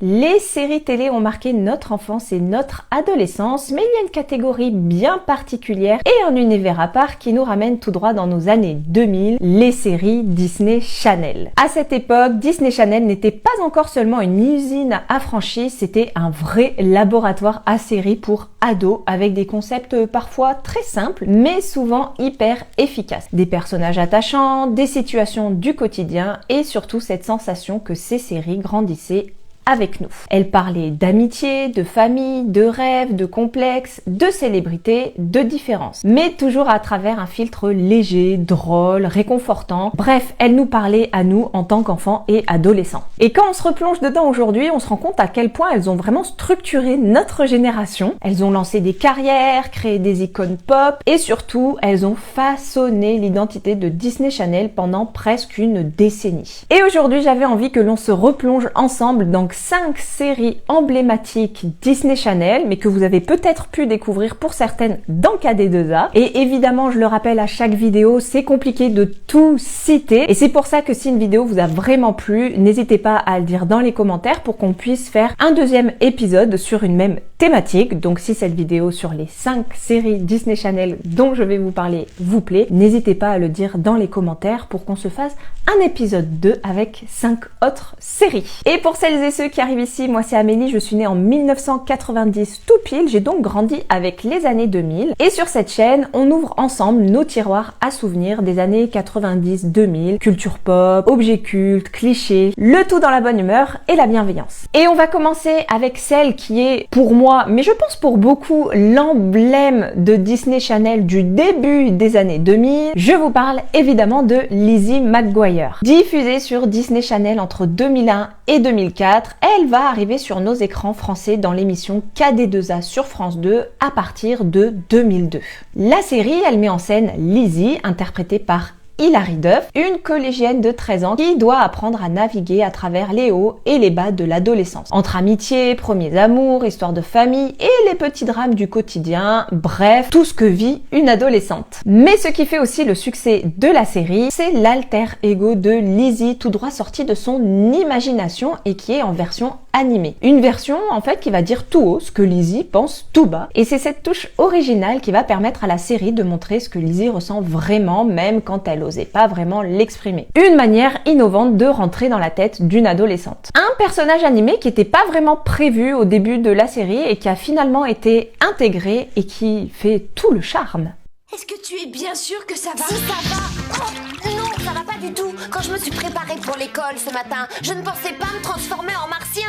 Les séries télé ont marqué notre enfance et notre adolescence, mais il y a une catégorie bien particulière et un univers à part qui nous ramène tout droit dans nos années 2000, les séries Disney Channel. À cette époque, Disney Channel n'était pas encore seulement une usine à franchises, c'était un vrai laboratoire à séries pour ados avec des concepts parfois très simples, mais souvent hyper efficaces. Des personnages attachants, des situations du quotidien et surtout cette sensation que ces séries grandissaient avec nous. Elle parlait d'amitié, de famille, de rêves, de complexes, de célébrités, de différences. Mais toujours à travers un filtre léger, drôle, réconfortant. Bref, elle nous parlait à nous en tant qu'enfants et adolescents. Et quand on se replonge dedans aujourd'hui, on se rend compte à quel point elles ont vraiment structuré notre génération. Elles ont lancé des carrières, créé des icônes pop et surtout, elles ont façonné l'identité de Disney Channel pendant presque une décennie. Et aujourd'hui, j'avais envie que l'on se replonge ensemble dans 5 séries emblématiques Disney Channel, mais que vous avez peut-être pu découvrir pour certaines dans KD2A. Et évidemment, je le rappelle à chaque vidéo, c'est compliqué de tout citer. Et c'est pour ça que si une vidéo vous a vraiment plu, n'hésitez pas à le dire dans les commentaires pour qu'on puisse faire un deuxième épisode sur une même thématique. Donc si cette vidéo sur les 5 séries Disney Channel dont je vais vous parler vous plaît, n'hésitez pas à le dire dans les commentaires pour qu'on se fasse un épisode 2 avec 5 autres séries. Et pour celles et ceux qui arrivent ici, moi c'est Amélie, je suis née en 1990 tout pile, j'ai donc grandi avec les années 2000 et sur cette chaîne, on ouvre ensemble nos tiroirs à souvenirs des années 90-2000, culture pop, objets cultes, clichés, le tout dans la bonne humeur et la bienveillance. Et on va commencer avec celle qui est pour moi, mais je pense pour beaucoup, l'emblème de Disney Channel du début des années 2000. Je vous parle évidemment de Lizzie McGuire. Diffusée sur Disney Channel entre 2001 et 2004, elle va arriver sur nos écrans français dans l'émission KD2A sur France 2 à partir de 2002. La série, elle met en scène Lizzie, interprétée par Hilary Duff, une collégienne de 13 ans qui doit apprendre à naviguer à travers les hauts et les bas de l'adolescence. Entre amitié, premiers amours, histoire de famille et les petits drames du quotidien, bref, tout ce que vit une adolescente. Mais ce qui fait aussi le succès de la série, c'est l'alter ego de Lizzie, tout droit sorti de son imagination et qui est en version animée. Une version en fait qui va dire tout haut ce que Lizzie pense tout bas. Et c'est cette touche originale qui va permettre à la série de montrer ce que Lizzie ressent vraiment, même quand elle n'osait pas vraiment l'exprimer. Une manière innovante de rentrer dans la tête d'une adolescente. Un personnage animé qui n'était pas vraiment prévu au début de la série et qui a finalement été intégré et qui fait tout le charme. Est-ce que tu es bien sûr que ça va? Si, ça va. Oh, non, ça va pas du tout. Quand je me suis préparée pour l'école ce matin, je ne pensais pas me transformer en martien.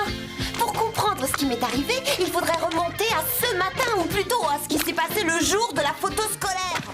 Pour comprendre ce qui m'est arrivé, il faudrait remonter à ce matin, ou plutôt à ce qui s'est passé le jour de la photo scolaire.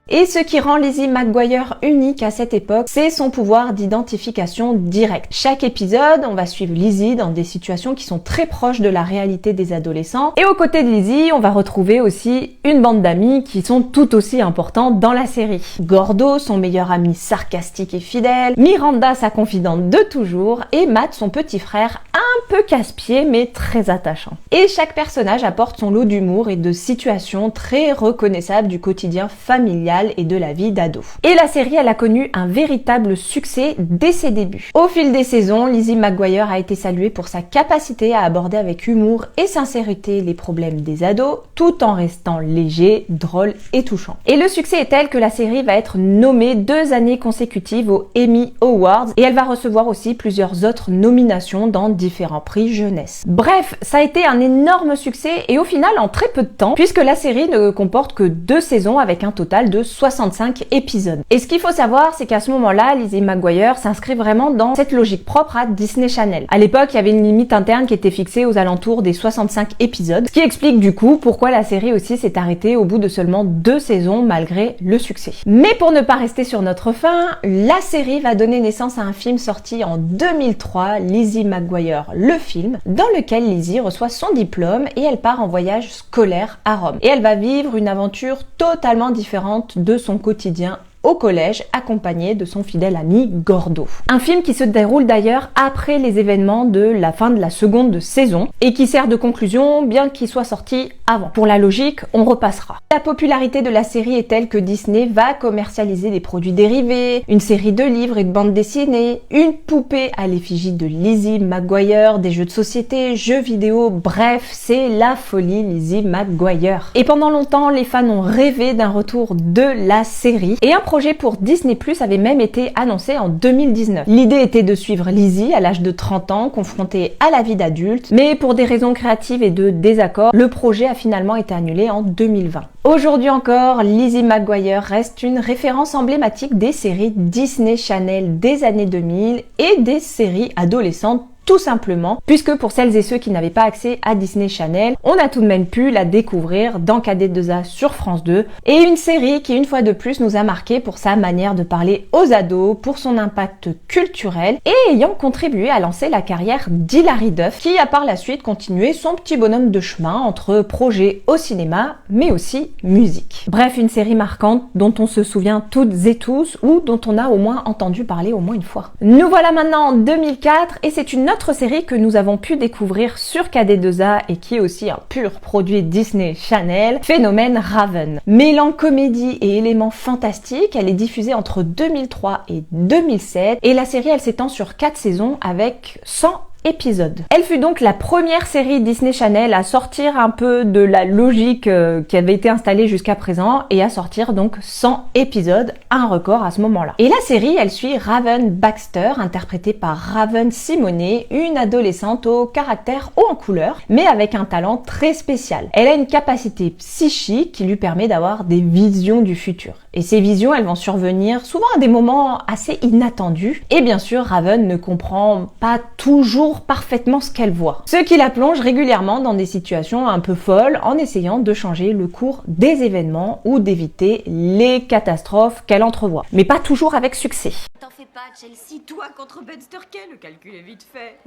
Et ce qui rend Lizzie McGuire unique à cette époque, c'est son pouvoir d'identification directe. Chaque épisode, on va suivre Lizzie dans des situations qui sont très proches de la réalité des adolescents. Et aux côtés de Lizzie, on va retrouver aussi une bande d'amis qui sont tout aussi importants dans la série. Gordo, son meilleur ami sarcastique et fidèle, Miranda, sa confidente de toujours, et Matt, son petit frère un peu casse-pied mais très attachant. Et chaque personnage apporte son lot d'humour et de situations très reconnaissables du quotidien familial et de la vie d'ado. Et la série, elle a connu un véritable succès dès ses débuts. Au fil des saisons, Lizzie McGuire a été saluée pour sa capacité à aborder avec humour et sincérité les problèmes des ados, tout en restant léger, drôle et touchant. Et le succès est tel que la série va être nommée 2 années consécutives aux Emmy Awards et elle va recevoir aussi plusieurs autres nominations dans différents prix jeunesse. Bref, ça a été un énorme succès et au final en très peu de temps, puisque la série ne comporte que 2 saisons avec un total de 65 épisodes. Et ce qu'il faut savoir, c'est qu'à ce moment-là, Lizzie McGuire s'inscrit vraiment dans cette logique propre à Disney Channel. À l'époque, il y avait une limite interne qui était fixée aux alentours des 65 épisodes, ce qui explique du coup pourquoi la série aussi s'est arrêtée au bout de seulement 2 saisons malgré le succès. Mais pour ne pas rester sur notre faim, la série va donner naissance à un film sorti en 2003, Lizzie McGuire, le film, dans lequel Lizzie reçoit son diplôme et elle part en voyage scolaire à Rome. Et elle va vivre une aventure totalement différente de son quotidien au collège, accompagné de son fidèle ami Gordo. Un film qui se déroule d'ailleurs après les événements de la fin de la seconde saison et qui sert de conclusion, bien qu'il soit sorti avant. Pour la logique, on repassera. La popularité de la série est telle que Disney va commercialiser des produits dérivés, une série de livres et de bandes dessinées, une poupée à l'effigie de Lizzie McGuire, des jeux de société, jeux vidéo, bref, c'est la folie Lizzie McGuire. Et pendant longtemps, les fans ont rêvé d'un retour de la série et un projet pour Disney+ avait même été annoncé en 2019. L'idée était de suivre Lizzie à l'âge de 30 ans, confrontée à la vie d'adulte, mais pour des raisons créatives et de désaccords, le projet a finalement été annulé en 2020. Aujourd'hui encore, Lizzie McGuire reste une référence emblématique des séries Disney Channel des années 2000 et des séries adolescentes tout simplement, puisque pour celles et ceux qui n'avaient pas accès à Disney Channel, on a tout de même pu la découvrir dans KD2A sur France 2, et une série qui une fois de plus nous a marqué pour sa manière de parler aux ados, pour son impact culturel, et ayant contribué à lancer la carrière d'Hilary Duff, qui a par la suite continué son petit bonhomme de chemin entre projets au cinéma, mais aussi musique. Bref, une série marquante dont on se souvient toutes et tous, ou dont on a au moins entendu parler au moins une fois. Nous voilà maintenant en 2004, et c'est une autre série que nous avons pu découvrir sur KD2A et qui est aussi un pur produit Disney Channel, Phénomène Raven. Mêlant comédie et éléments fantastiques, elle est diffusée entre 2003 et 2007 et la série elle s'étend sur 4 saisons avec 100 épisodes. Elle fut donc la première série Disney Channel à sortir un peu de la logique qui avait été installée jusqu'à présent et à sortir donc 100 épisodes, un record à ce moment-là. Et la série, elle suit Raven Baxter, interprétée par Raven Simonet, une adolescente au caractère haut en couleur, mais avec un talent très spécial. Elle a une capacité psychique qui lui permet d'avoir des visions du futur. Et ces visions, elles vont survenir souvent à des moments assez inattendus. Et bien sûr, Raven ne comprend pas toujours parfaitement ce qu'elle voit. Ce qui la plonge régulièrement dans des situations un peu folles en essayant de changer le cours des événements ou d'éviter les catastrophes qu'elle entrevoit. Mais pas toujours avec succès. T'en fais pas, Chelsea, Toi contre Ben Sturkey, le calcul est vite fait.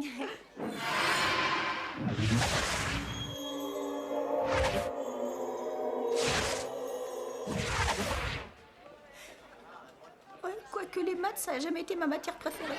Ouais, quoique les maths, ça a jamais été ma matière préférée.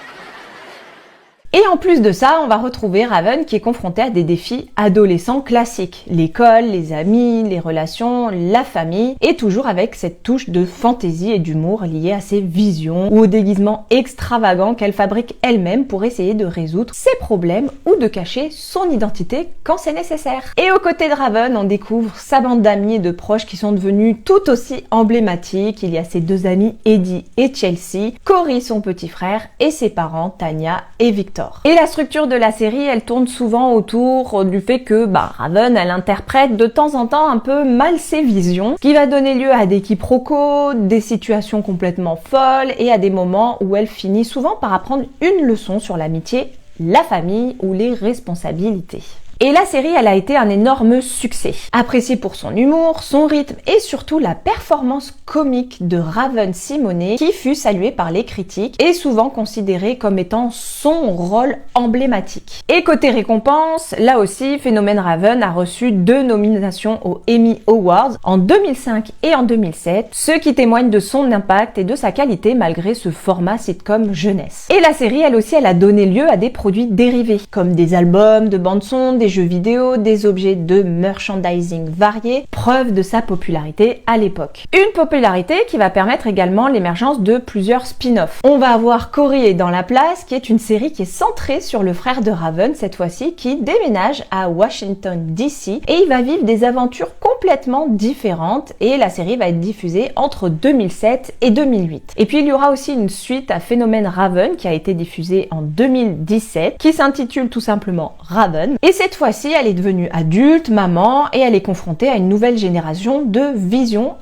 Et en plus de ça, on va retrouver Raven qui est confronté à des défis adolescents classiques. L'école, les amis, les relations, la famille, et toujours avec cette touche de fantaisie et d'humour liée à ses visions ou aux déguisements extravagants qu'elle fabrique elle-même pour essayer de résoudre ses problèmes ou de cacher son identité quand c'est nécessaire. Et aux côtés de Raven, on découvre sa bande d'amis et de proches qui sont devenus tout aussi emblématiques. Il y a ses deux amis Eddie et Chelsea, Cory son petit frère et ses parents Tanya et Victor. Et la structure de la série, elle tourne souvent autour du fait que Raven, elle interprète de temps en temps un peu mal ses visions, ce qui va donner lieu à des quiproquos, des situations complètement folles et à des moments où elle finit souvent par apprendre une leçon sur l'amitié, la famille ou les responsabilités. Et la série, elle a été un énorme succès. Appréciée pour son humour, son rythme et surtout la performance comique de Raven Simonet qui fut saluée par les critiques et souvent considérée comme étant son rôle emblématique. Et côté récompense, là aussi, Phénomène Raven a reçu 2 nominations aux Emmy Awards en 2005 et en 2007, ce qui témoigne de son impact et de sa qualité malgré ce format sitcom jeunesse. Et la série, elle aussi, elle a donné lieu à des produits dérivés, comme des albums de bande-son, des jeux vidéo, des objets de merchandising variés, preuve de sa popularité à l'époque. Une popularité qui va permettre également l'émergence de plusieurs spin-offs. On va avoir Cory est dans la place, qui est une série qui est centrée sur le frère de Raven, cette fois-ci, qui déménage à Washington DC et il va vivre des aventures complètement différentes et la série va être diffusée entre 2007 et 2008. Et puis il y aura aussi une suite à Phénomène Raven qui a été diffusée en 2017, qui s'intitule tout simplement Raven. Et cette fois-ci, elle est devenue adulte, maman, et elle est confrontée à une nouvelle génération de visions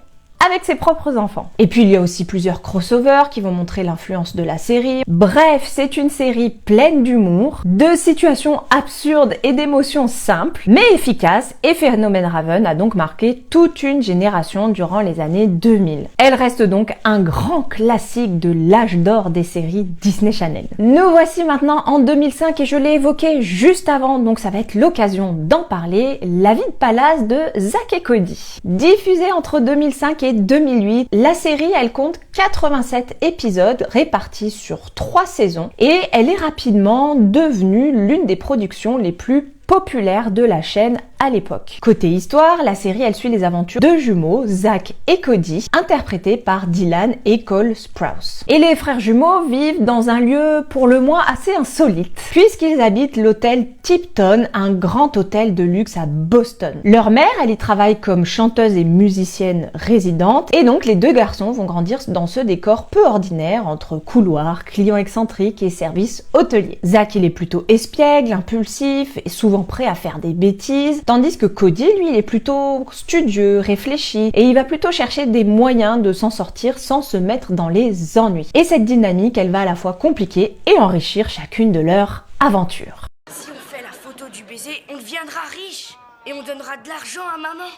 avec ses propres enfants. Et puis il y a aussi plusieurs crossovers qui vont montrer l'influence de la série. Bref, c'est une série pleine d'humour, de situations absurdes et d'émotions simples, mais efficaces, et Phénomène Raven a donc marqué toute une génération durant les années 2000. Elle reste donc un grand classique de l'âge d'or des séries Disney Channel. Nous voici maintenant en 2005 et je l'ai évoqué juste avant, donc ça va être l'occasion d'en parler, La vie de palace de Zack et Cody. Diffusée entre 2005 et 2008, la série elle compte 87 épisodes répartis sur 3 saisons et elle est rapidement devenue l'une des productions les plus populaires de la chaîne à l'époque. Côté histoire, la série elle suit les aventures de jumeaux, Zach et Cody, interprétés par Dylan et Cole Sprouse. Et les frères jumeaux vivent dans un lieu pour le moins assez insolite, puisqu'ils habitent l'hôtel Tipton, un grand hôtel de luxe à Boston. Leur mère, elle y travaille comme chanteuse et musicienne résidente, et donc les deux garçons vont grandir dans ce décor peu ordinaire entre couloirs, clients excentriques et services hôteliers. Zach, il est plutôt espiègle, impulsif et souvent prêt à faire des bêtises, tandis que Cody, lui, il est plutôt studieux, réfléchi, et il va plutôt chercher des moyens de s'en sortir sans se mettre dans les ennuis. Et cette dynamique, elle va à la fois compliquer et enrichir chacune de leurs aventures. Si on fait la photo du baiser, on deviendra riche. Et on donnera de l'argent à maman.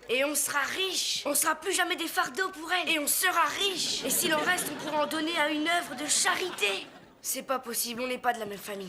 Et on sera riche. On sera plus jamais des fardeaux pour elle. Et on sera riche. Et s'il en reste, on pourra en donner à une œuvre de charité. C'est pas possible, on n'est pas de la même famille.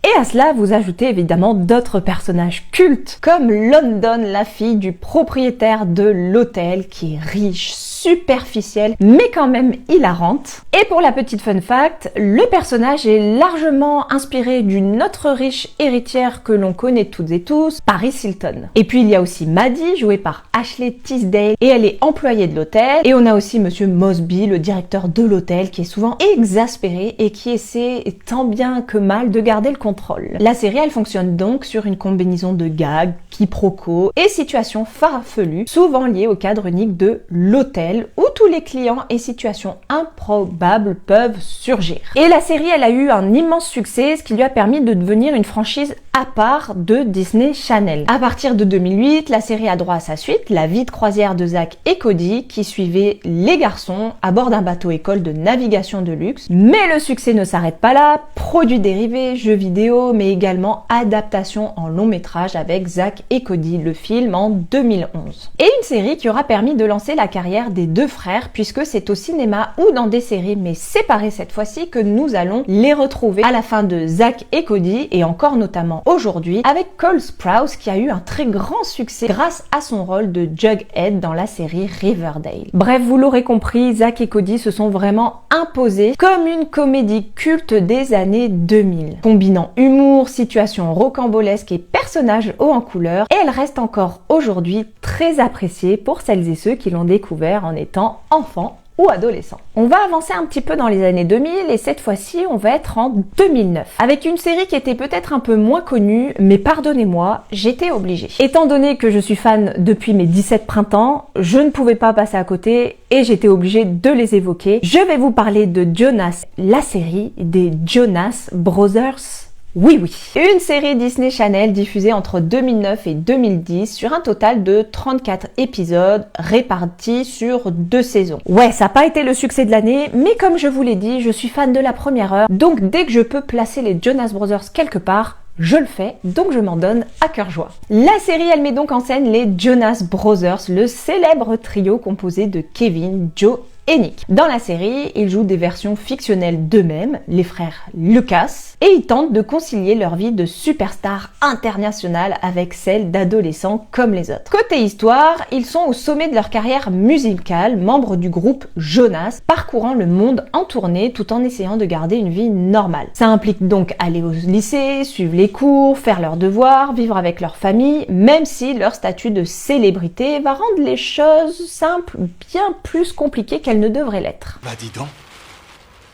Et à cela, vous ajoutez évidemment d'autres personnages cultes, comme London, la fille du propriétaire de l'hôtel, qui est riche, superficielle, mais quand même hilarante. Et pour la petite fun fact, le personnage est largement inspiré d'une autre riche héritière que l'on connaît toutes et tous, Paris Hilton. Et puis il y a aussi Maddie, jouée par Ashley Tisdale, et elle est employée de l'hôtel. Et on a aussi Monsieur Mosby, le directeur de l'hôtel, qui est souvent exaspéré et qui essaie tant bien que mal de garder le contrôle. La série, elle fonctionne donc sur une combinaison de gags, quiproquos et situations farfelues, souvent liées au cadre unique de l'hôtel, où tous les clients et situations improbables peuvent surgir. Et la série, elle a eu un immense succès, ce qui lui a permis de devenir une franchise à part de Disney Channel. À partir de 2008, la série a droit à sa suite, La vie de croisière de Zach et Cody, qui suivait les garçons à bord d'un bateau-école de navigation de luxe. Mais le succès ne s'arrête pas là, produits dérivés, jeux vidéo, mais également adaptation en long métrage avec Zach et Cody, le film en 2011. Et une série qui aura permis de lancer la carrière des deux frères, puisque c'est au cinéma ou dans des séries, mais séparées cette fois-ci, que nous allons les retrouver à la fin de Zach et Cody, et encore notamment aujourd'hui avec Cole Sprouse, qui a eu un très grand succès grâce à son rôle de Jughead dans la série Riverdale. Bref, vous l'aurez compris, Zach et Cody se sont vraiment imposés comme une comédie culte des années 2000, combinant humour, situations rocambolesques et personnages hauts en couleur, et elle reste encore aujourd'hui très appréciée pour celles et ceux qui l'ont découvert en étant enfants ou adolescents. On va avancer un petit peu dans les années 2000 et cette fois-ci on va être en 2009 avec une série qui était peut-être un peu moins connue, mais pardonnez-moi, j'étais obligée. Étant donné que je suis fan depuis mes 17 printemps, je ne pouvais pas passer à côté et j'étais obligée de les évoquer. Je vais vous parler de Jonas, la série des Jonas Brothers. Oui, oui. Une série Disney Channel diffusée entre 2009 et 2010 sur un total de 34 épisodes répartis sur 2 saisons. Ouais, ça n'a pas été le succès de l'année, mais comme je vous l'ai dit, je suis fan de la première heure, donc dès que je peux placer les Jonas Brothers quelque part, je le fais, donc je m'en donne à cœur joie. La série, elle met donc en scène les Jonas Brothers, le célèbre trio composé de Kevin, Joe et Nick. Dans la série, ils jouent des versions fictionnelles d'eux-mêmes, les frères Lucas, et ils tentent de concilier leur vie de superstar internationale avec celle d'adolescents comme les autres. Côté histoire, ils sont au sommet de leur carrière musicale, membres du groupe Jonas, parcourant le monde en tournée tout en essayant de garder une vie normale. Ça implique donc aller au lycée, suivre les cours, faire leurs devoirs, vivre avec leur famille, même si leur statut de célébrité va rendre les choses simples bien plus compliquées qu'elles ne devraient l'être. Bah dis donc,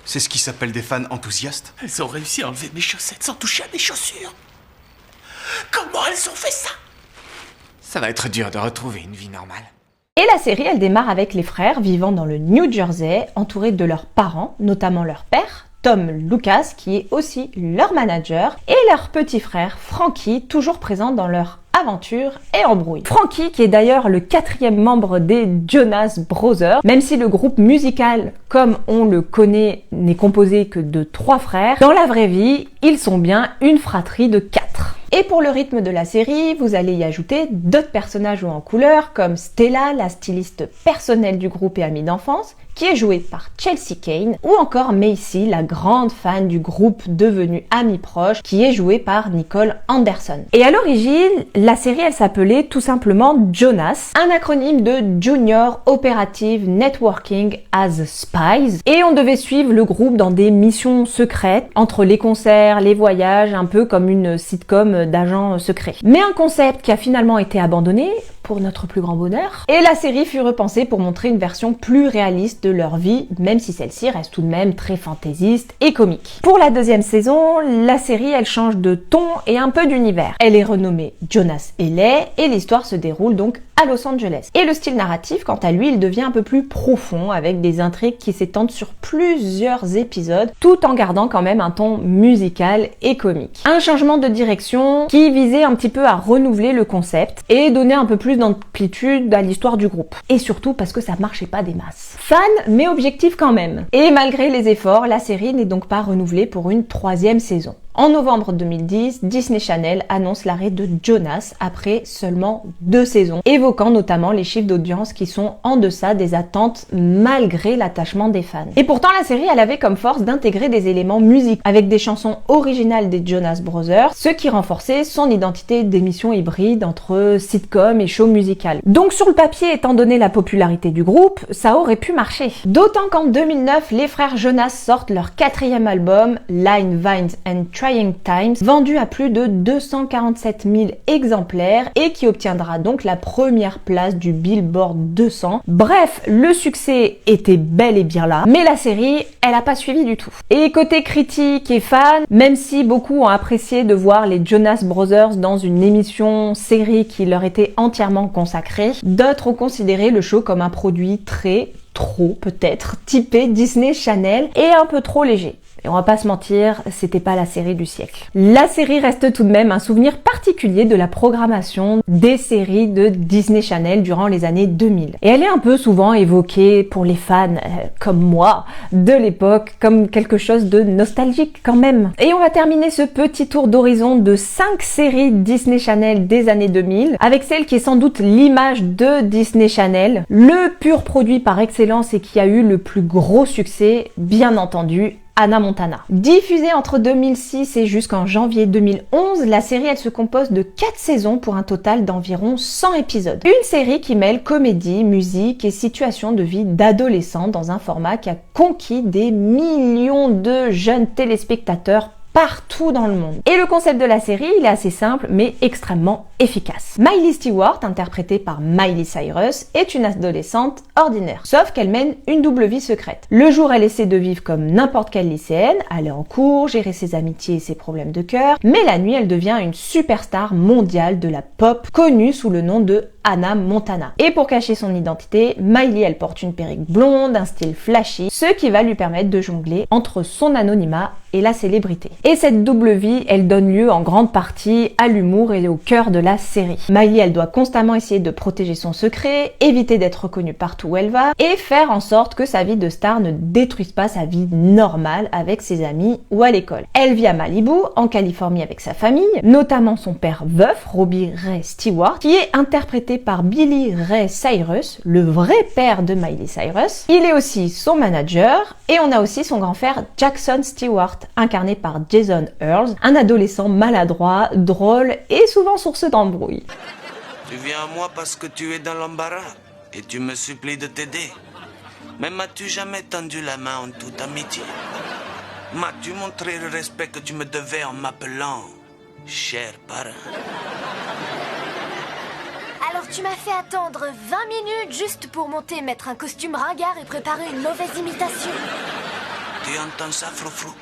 c'est ce qui s'appelle des fans enthousiastes. Elles ont réussi à enlever mes chaussettes sans toucher à mes chaussures. Comment elles ont fait ça? Ça va être dur de retrouver une vie normale. Et la série, elle démarre avec les frères vivant dans le New Jersey, entourés de leurs parents, notamment leur père, Tom Lucas, qui est aussi leur manager, et leur petit frère, Frankie, toujours présent dans leur aventure et embrouille. Frankie, qui est d'ailleurs le 4e membre des Jonas Brothers, même si le groupe musical, comme on le connaît, n'est composé que de 3 frères, dans la vraie vie, ils sont bien une fratrie de 4. Et pour le rythme de la série, vous allez y ajouter d'autres personnages hauts en couleur, comme Stella, la styliste personnelle du groupe et amie d'enfance, qui est jouée par Chelsea Kane, ou encore Macy, la grande fan du groupe devenue amie proche, qui est jouée par Nicole Anderson. Et à l'origine, la série, elle s'appelait tout simplement Jonas, un acronyme de Junior Operative Networking as Spies, et on devait suivre le groupe dans des missions secrètes, entre les concerts, les voyages, un peu comme une sitcom d'agents secrets. Mais un concept qui a finalement été abandonné, pour notre plus grand bonheur, et la série fut repensée pour montrer une version plus réaliste de leur vie, même si celle-ci reste tout de même très fantaisiste et comique. Pour la deuxième saison, la série elle change de ton et un peu d'univers. Elle est renommée Jonas et Lay, et l'histoire se déroule donc à Los Angeles. Et le style narratif, quant à lui, il devient un peu plus profond, avec des intrigues qui s'étendent sur plusieurs épisodes, tout en gardant quand même un ton musical et comique. Un changement de direction qui visait un petit peu à renouveler le concept et donner un peu plus d'amplitude à l'histoire du groupe. Et surtout parce que ça marchait pas des masses. Fan, mais objectif quand même. Et malgré les efforts, la série n'est donc pas renouvelée pour une 3e saison. En novembre 2010, Disney Channel annonce l'arrêt de Jonas après seulement 2 saisons, évoquant notamment les chiffres d'audience qui sont en deçà des attentes malgré l'attachement des fans. Et pourtant, la série, elle avait comme force d'intégrer des éléments musicaux avec des chansons originales des Jonas Brothers, ce qui renforçait son identité d'émission hybride entre sitcom et show musical. Donc sur le papier, étant donné la popularité du groupe, ça aurait pu marcher. D'autant qu'en 2009, les frères Jonas sortent leur 4e album, Line, Vines and Trying Times, vendu à plus de 247 000 exemplaires et qui obtiendra donc la première place du Billboard 200. Bref, le succès était bel et bien là, mais la série, elle a pas suivi du tout. Et côté critique et fan, même si beaucoup ont apprécié de voir les Jonas Brothers dans une émission série qui leur était entièrement consacrée, d'autres ont considéré le show comme un produit trop peut-être, typé Disney Channel et un peu trop léger. Et on va pas se mentir, c'était pas la série du siècle. La série reste tout de même un souvenir particulier de la programmation des séries de Disney Channel durant les années 2000. Et elle est un peu souvent évoquée pour les fans, comme moi, de l'époque, comme quelque chose de nostalgique quand même. Et on va terminer ce petit tour d'horizon de 5 séries Disney Channel des années 2000, avec celle qui est sans doute l'image de Disney Channel, le pur produit par excellence et qui a eu le plus gros succès, bien entendu, Hannah Montana. Diffusée entre 2006 et jusqu'en janvier 2011, la série elle se compose de 4 saisons pour un total d'environ 100 épisodes. Une série qui mêle comédie, musique et situations de vie d'adolescents dans un format qui a conquis des millions de jeunes téléspectateurs partout dans le monde. Et le concept de la série, il est assez simple mais extrêmement efficace. Miley Stewart, interprétée par Miley Cyrus, est une adolescente ordinaire, sauf qu'elle mène une double vie secrète. Le jour, elle essaie de vivre comme n'importe quelle lycéenne, aller en cours, gérer ses amitiés et ses problèmes de cœur, mais la nuit, elle devient une superstar mondiale de la pop, connue sous le nom de Hannah Montana. Et pour cacher son identité, Miley, elle porte une perruque blonde, un style flashy, ce qui va lui permettre de jongler entre son anonymat et la célébrité. Et cette double vie, elle donne lieu en grande partie à l'humour et au cœur de la série. Miley, elle doit constamment essayer de protéger son secret, éviter d'être reconnue partout où elle va, et faire en sorte que sa vie de star ne détruise pas sa vie normale avec ses amis ou à l'école. Elle vit à Malibu, en Californie avec sa famille, notamment son père veuf, Robbie Ray Stewart, qui est interprété par Billy Ray Cyrus, le vrai père de Miley Cyrus. Il est aussi son manager, et on a aussi son grand frère Jackson Stewart, incarné par Jason Earls, un adolescent maladroit, drôle et souvent source d'embrouille. Tu viens à moi parce que tu es dans l'embarras et tu me supplies de t'aider. Mais m'as-tu jamais tendu la main en toute amitié? M'as-tu montré le respect que tu me devais en m'appelant cher parrain? Alors tu m'as fait attendre 20 minutes juste pour monter, mettre un costume ringard et préparer une mauvaise imitation. Tu entends ça, Froufrou?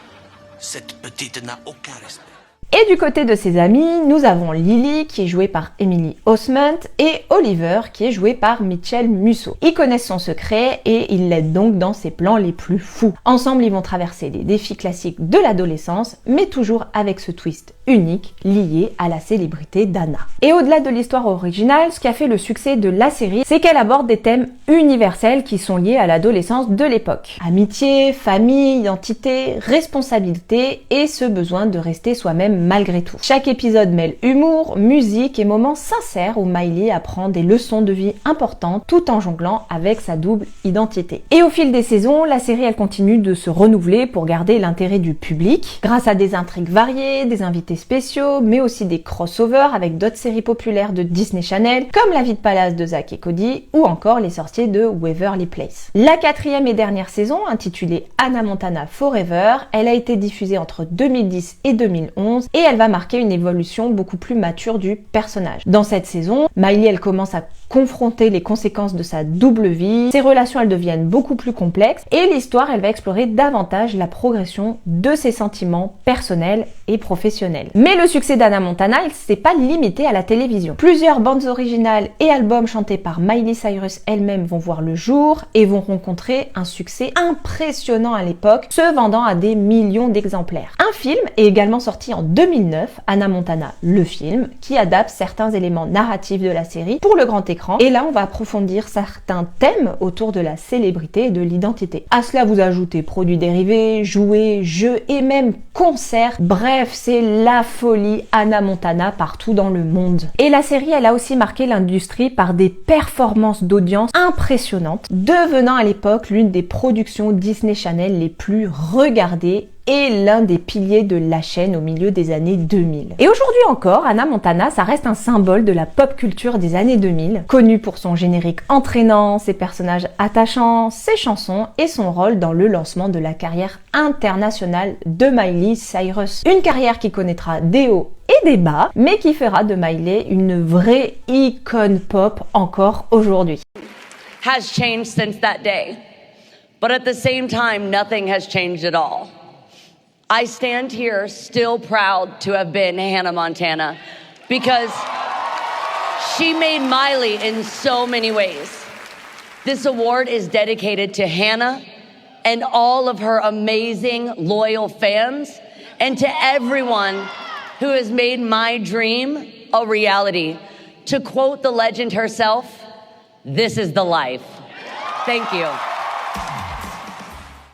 Cette petite n'a aucun respect. Et du côté de ses amis, nous avons Lily qui est jouée par Emily Osment et Oliver qui est joué par Mitchell Musso. Ils connaissent son secret et ils l'aident donc dans ses plans les plus fous. Ensemble, ils vont traverser les défis classiques de l'adolescence, mais toujours avec ce twist unique lié à la célébrité d'Anna. Et au-delà de l'histoire originale, ce qui a fait le succès de la série, c'est qu'elle aborde des thèmes universels qui sont liés à l'adolescence de l'époque. Amitié, famille, identité, responsabilité et ce besoin de rester soi-même malgré tout. Chaque épisode mêle humour, musique et moments sincères où Miley apprend des leçons de vie importantes tout en jonglant avec sa double identité. Et au fil des saisons, la série elle continue de se renouveler pour garder l'intérêt du public grâce à des intrigues variées, des invités spéciaux, mais aussi des crossovers avec d'autres séries populaires de Disney Channel comme La vie de palace de Zack et Cody ou encore Les sorciers de Waverly Place. La 4e et dernière saison, intitulée Hannah Montana Forever, elle a été diffusée entre 2010 et 2011 et elle va marquer une évolution beaucoup plus mature du personnage. Dans cette saison, Miley elle commence à confronter les conséquences de sa double vie, ses relations elles deviennent beaucoup plus complexes et l'histoire elle va explorer davantage la progression de ses sentiments personnels et professionnels. Mais le succès d'Hannah Montana il s'est pas limité à la télévision. Plusieurs bandes originales et albums chantés par Miley Cyrus elle-même vont voir le jour et vont rencontrer un succès impressionnant à l'époque, se vendant à des millions d'exemplaires. Un film est également sorti en 2009, Hannah Montana, le film, qui adapte certains éléments narratifs de la série pour le grand écran. Et là, on va approfondir certains thèmes autour de la célébrité et de l'identité. À cela, vous ajoutez produits dérivés, jouets, jeux et même concerts. Bref, c'est la folie Hannah Montana partout dans le monde. Et la série, elle a aussi marqué l'industrie par des performances d'audience impressionnantes, devenant à l'époque l'une des productions Disney Channel les plus regardées et l'un des piliers de la chaîne au milieu des années 2000. Et aujourd'hui encore, Hannah Montana, ça reste un symbole de la pop culture des années 2000, connue pour son générique entraînant, ses personnages attachants, ses chansons et son rôle dans le lancement de la carrière internationale de Miley Cyrus. Une carrière qui connaîtra des hauts et des bas, mais qui fera de Miley une vraie icône pop encore aujourd'hui. Has changed since that day, but at the same time, nothing has changed at all. I stand here still proud to have been Hannah Montana because she made Miley in so many ways. This award is dedicated to Hannah and all of her amazing, loyal fans and to everyone who has made my dream a reality. To quote the legend herself, this is the life. Thank you.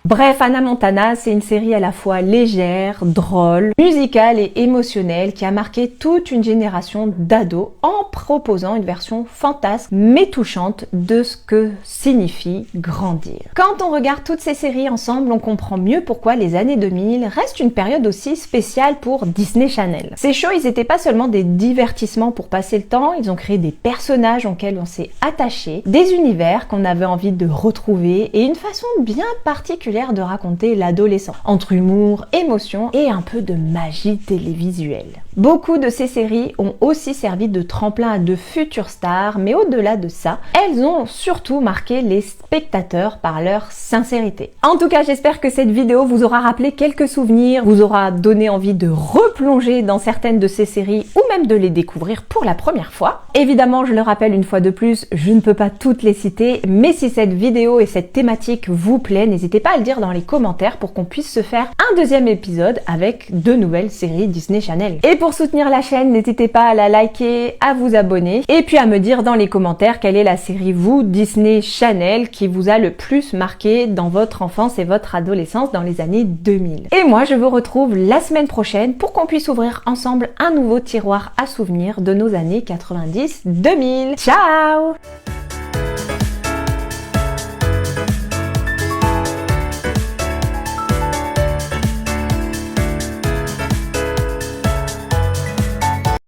Bref, Hannah Montana, c'est une série à la fois légère, drôle, musicale et émotionnelle qui a marqué toute une génération d'ados en proposant une version fantasque mais touchante de ce que signifie grandir. Quand on regarde toutes ces séries ensemble, on comprend mieux pourquoi les années 2000 restent une période aussi spéciale pour Disney Channel. Ces shows, ils n'étaient pas seulement des divertissements pour passer le temps, ils ont créé des personnages auxquels on s'est attaché, des univers qu'on avait envie de retrouver et une façon bien particulière de raconter l'adolescent, entre humour, émotion et un peu de magie télévisuelle. Beaucoup de ces séries ont aussi servi de tremplin à de futures stars, mais au-delà de ça, elles ont surtout marqué les spectateurs par leur sincérité. En tout cas, j'espère que cette vidéo vous aura rappelé quelques souvenirs, vous aura donné envie de replonger dans certaines de ces séries ou même de les découvrir pour la première fois. Évidemment, je le rappelle une fois de plus, je ne peux pas toutes les citer, mais si cette vidéo et cette thématique vous plaît, n'hésitez pas à le dire dans les commentaires pour qu'on puisse se faire un deuxième épisode avec de nouvelles séries Disney Channel. Et pour soutenir la chaîne, n'hésitez pas à la liker, à vous abonner et puis à me dire dans les commentaires quelle est la série vous, Disney Channel, qui vous a le plus marqué dans votre enfance et votre adolescence dans les années 2000. Et moi, je vous retrouve la semaine prochaine pour qu'on puisse ouvrir ensemble un nouveau tiroir à souvenirs de nos années 90-2000. Ciao!